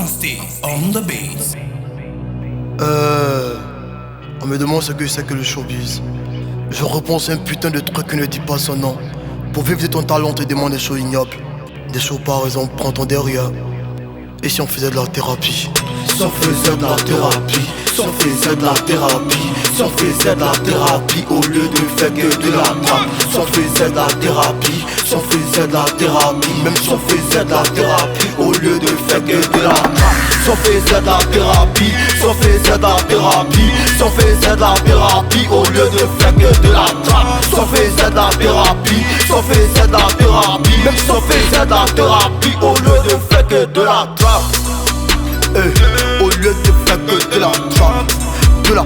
Stay on the beat. On me demande ce que c'est que le showbiz. Je repense à un putain de truc qui ne dit pas son nom. Pour vivre de ton talent, on te demande des choses ignobles. Des choses par exemple, prends ton derrière. Et si on faisait de la thérapie? Si on faisait de la thérapie, si on faisait de la thérapie, si on faisait de la thérapie au lieu de faire que de la trappe. Si on faisait de la thérapie, si on faisait de la thérapie, même si on faisait de la thérapie au lieu de faire que de la trappe. Si on faisait de la thérapie, si on faisait de la thérapie, si on faisait de la thérapie au lieu de faire que de la trappe. Si on faisait de la thérapie, si on faisait de la thérapie, même si on faisait de la thérapie au lieu de faire que de la trappe. Au lieu de faire que de la trappe, de la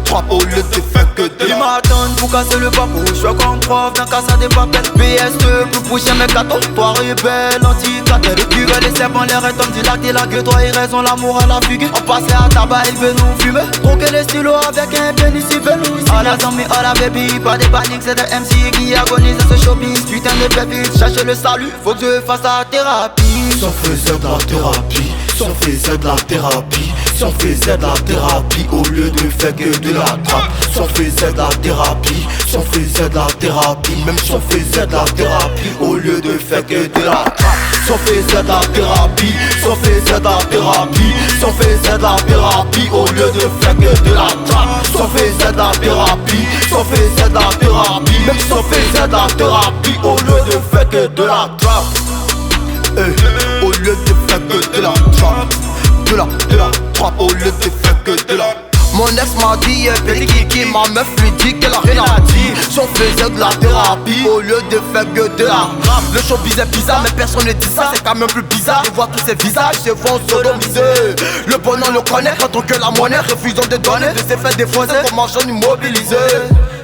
trappe, au lieu de faire que de la. Ils m'attendent pour casser le papo, je suis comme prof dans casa des papels. PS2, plus prochain mes gâteaux, toi rebelle, anti-catel. Les cuvées, les serpents, les rêves, dilagués, toi et raison, l'amour à la fugue. On passait à tabac, il veut nous fumer. Troquer les stylos avec un pénis, il veut nous ici. À la zombie, à la baby, pas de panique, c'est des MC qui agonisent ce shopping. Putain de baby, chercher le salut, faut que je fasse la thérapie. Si on faisait de la thérapie, si on faisait de la thérapie, si on faisait de la thérapie au lieu de faire que de la trappe. Si on faisait de la thérapie, si on faisait de la thérapie, même si on faisait de la thérapie au lieu de faire que de la trappe. Si on faisait de la thérapie, si on faisait de la thérapie, si on faisait de la thérapie au lieu de faire que de la trappe. Si on faisait de la thérapie, si on faisait de la thérapie, même si on faisait de la thérapie au lieu de faire que de la trappe. Au lieu de faire que de la trappe, de la trappe, au lieu de faire que de la. Mon ex m'a dit, petit kiki, ma meuf lui dit qu'elle a rien à dire. Si on faisait de la thérapie au lieu de faire que de la rap. Le showbiz est bizarre mais personne ne dit ça, c'est quand même plus bizarre. Et voir tous ces visages se font sodomiser. Le bonheur le connaît quand on que la monnaie, refusant de donner, de se faire défoncer comme un jeune immobilisé.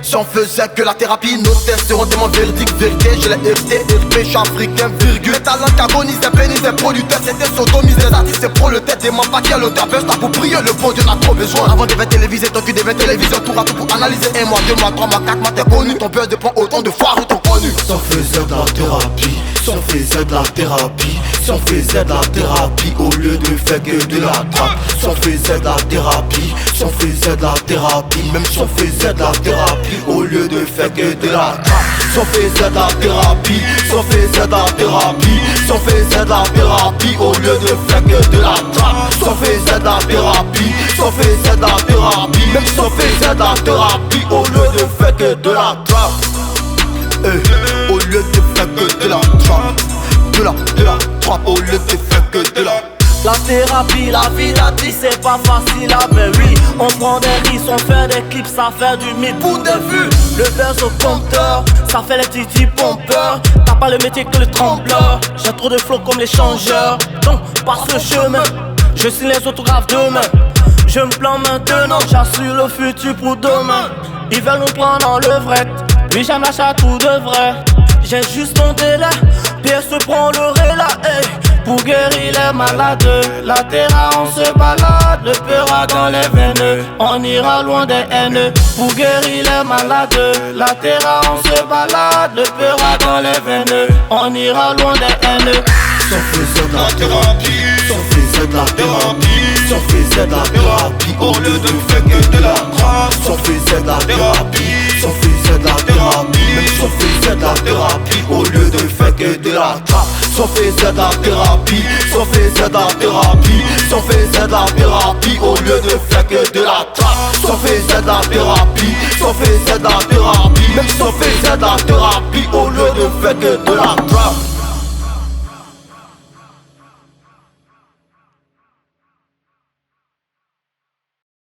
Si on faisait que la thérapie, nos tests seront mon verdict, vérité, je l'ai évité, RP, je suis africain, virgule. Les talents qui agonisent, des pénis, des producteurs, c'était sodomisé, des artistes, c'est pro le tête, des membres qui a l'auteur, buzz, t'as pour prier, le bon Dieu n'a trop besoin. Avant de faire téléviser, toi tu devais téléviser, tour à tout pour analyser. 1 mois, 2 mois, 3 mois, 4 mois, t'es connu, ton buzz dépend autant de foires, t'ont connu. Si on faisait de la thérapie, si on faisait de la thérapie, si on faisait de la thérapie au lieu de faire que de la trappe. Si on faisait de la thérapie, si on faisait de la thérapie, même si on faisait de la thérapie au lieu de faire que de la trappe. Si on faisait de la thérapie, si on faisait de la thérapie, si on faisait de la thérapie au lieu de faire que de la trappe. Si on faisait de la thérapie, si on faisait de la thérapie, même si on faisait de la thérapie au lieu de faire que de la trappe. Au lieu de faire que de la trappe, de la trappe, au lieu de faire que de la. La thérapie, la vie l'a dit, c'est pas facile à faire, oui. On prend des risques, on fait des clips, ça fait du mythe pour des vues. Le buzz au compteur, ça fait les titis pompeurs. T'as pas le métier que le trembleur. J'ai trop de flow comme les changeurs. Donc, passe le chemin, je signe les autographes demain. Je me plante maintenant, j'assure le futur pour demain. Ils veulent nous prendre en levrette, oui j'aime l'achat tout de vrai. J'ai juste mon délai, PS se prend le réla, hey. Pour guérir les malades, la terre on se balade. Le peur dans les veines, on ira loin des haines. Pour guérir les malades, la terre on se balade. Le peur dans les veines, on ira loin des haines. Si on faisait de la thérapie, si on faisait de la thérapie, si on faisait de la thérapie au lieu de faire que de la trappe. Si on faisait de la thérapie, si on faisait de la thérapie, même si on faisait de la thérapie au lieu de faire que de la trappe. Si on faisait de la thérapie, si on faisait de la thérapie, si on faisait de la thérapie au lieu de faire que de la trappe. Si on faisait de la thérapie, si on faisait de la thérapie, même si on faisait de la thérapie au lieu de faire que de la trappe.